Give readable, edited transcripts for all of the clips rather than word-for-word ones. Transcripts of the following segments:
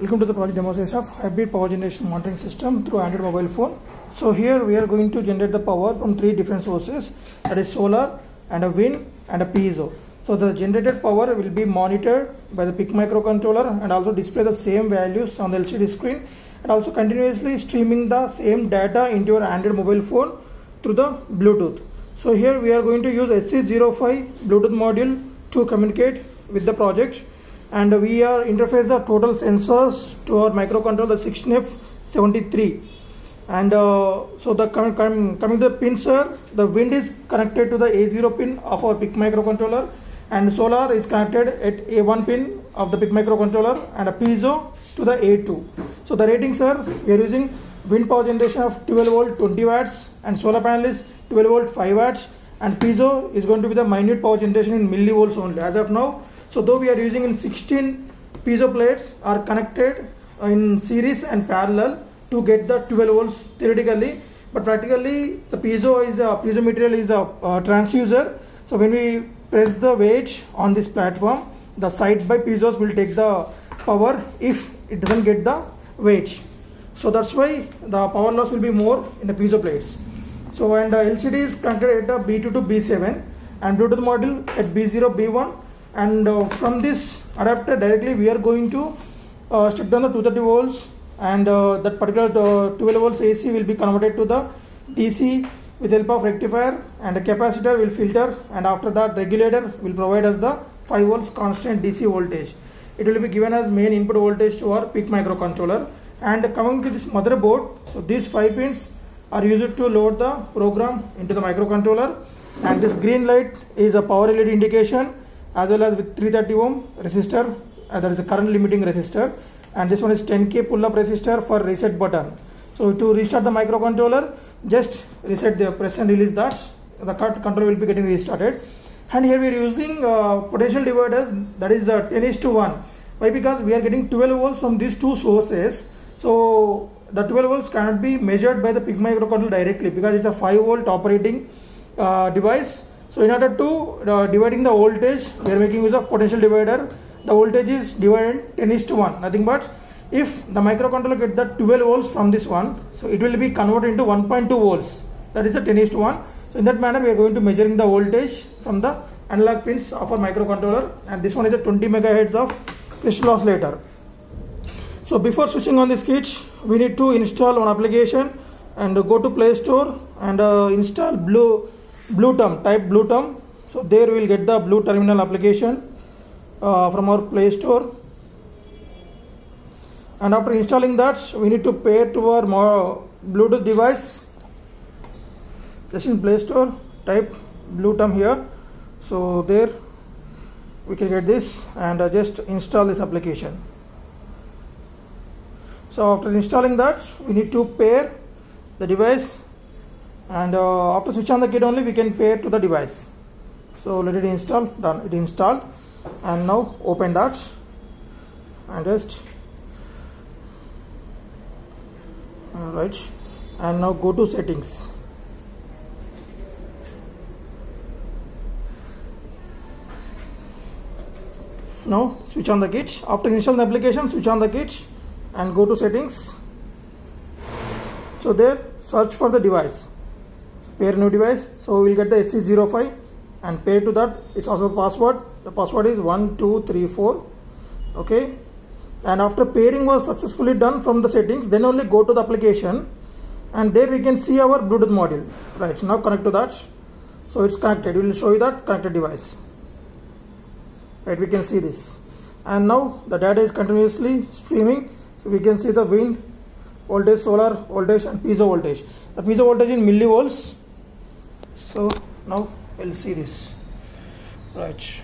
Welcome to the project demonstration of hybrid power generation monitoring system through Android mobile phone. So here we are going to generate the power from three different sources, that is solar and a wind and a piezo. So the generated power will be monitored by the PIC microcontroller and also display the same values on the LCD screen, and also continuously streaming the same data into your Android mobile phone through the Bluetooth. So here we are going to use SC05 Bluetooth module to communicate with the project, and we are interface the total sensors to our microcontroller, the 16F73. And so the coming to the pins here, the wind is connected to the A0 pin of our PIC microcontroller, and solar is connected at A1 pin of the PIC microcontroller, and a piezo to the A2. So the ratings are, we are using wind power generation of 12 volt 20 watts, and solar panel is 12 volt 5 watts, and piezo is going to be the minute power generation in millivolts only as of now. So though we are using in 16 piezo plates are connected in series and parallel to get the 12 volts theoretically, but practically the piezo material is a transducer. So when we press the weight on this platform, the side by piezos will take the power if it doesn't get the weight. So that's why the power loss will be more in the piezo plates. So and LCD is connected at B2 to B7 and Bluetooth module at B0 B1, and from this adapter directly we are going to step down the 230 volts, and that particular 12 volts AC will be converted to the DC with help of rectifier, and a capacitor will filter, and after that regulator will provide us the 5 volts constant DC voltage. It will be given as main input voltage to our PIC microcontroller. And coming to this motherboard, so these 5 pins are used to load the program into the microcontroller, and this green light is a power LED indication, as well as with 330 ohm resistor, that is a current limiting resistor, and this one is 10k pull up resistor for reset button. So to restart the microcontroller, just reset the press and release that, the control will be getting restarted. And here we are using potential dividers, that is 10:1. Why? Because we are getting 12 volts from these two sources. So the 12 volts cannot be measured by the PIC microcontroller directly because it's a 5 volt operating device. So in order to dividing the voltage, we are making use of potential divider. The voltage is divided 10:1, nothing but if the microcontroller get the 12 volts from this one, so it will be converted into 1.2 volts, that is a 10:1. So in that manner we are going to measuring the voltage from the analog pins of our microcontroller, and this one is a 20 megahertz of crystal oscillator. So before switching on this kit, we need to install one application and go to Play Store and install Blueterm, type Blueterm. So there we will get the Blue Terminal application from our Play Store. And after installing that, we need to pair to our Bluetooth device. Just in Play Store, type Blueterm here. So there we can get this, and just install this application. So after installing that, we need to pair the device, and after switch on the kit only we can pair to the device. So let it install. Done, it installed. And now open that and just right, and now go to settings. Now switch on the kit. After installing the application, switch on the kit and go to settings. So there search for the device, so pair new device. So we will get the SC05 and pair to that. It's also password. The password is 1234. Okay, and after pairing was successfully done from the settings, then only go to the application, and there we can see our Bluetooth module. Right, now connect to that. So it's connected. It will show you that connected device. Right, we can see this, and now the data is continuously streaming. So we can see the wind voltage, solar voltage, and piezo voltage. The piezo voltage in millivolts. So now we'll see this. Right.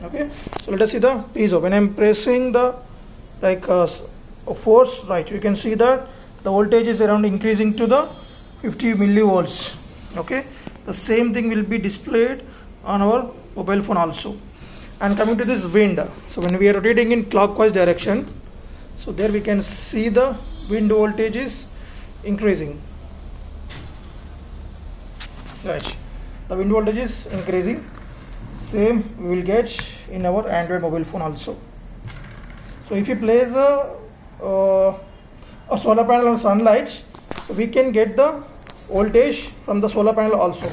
Okay. So let us see the piezo. When I'm pressing the force, right, you can see that the voltage is around increasing to the 50 millivolts. Okay. The same thing will be displayed on our mobile phone also. And coming to this wind, so when we are rotating in clockwise direction, so there we can see the wind voltage is increasing. Right, the wind voltage is increasing. Same we will get in our Android mobile phone also. So if you place a a solar panel or sunlight, we can get the voltage from the solar panel also,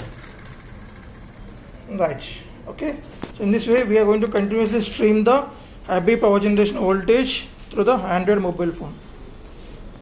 right? Okay, so in this way we are going to continuously stream the hybrid power generation voltage through the Android mobile phone.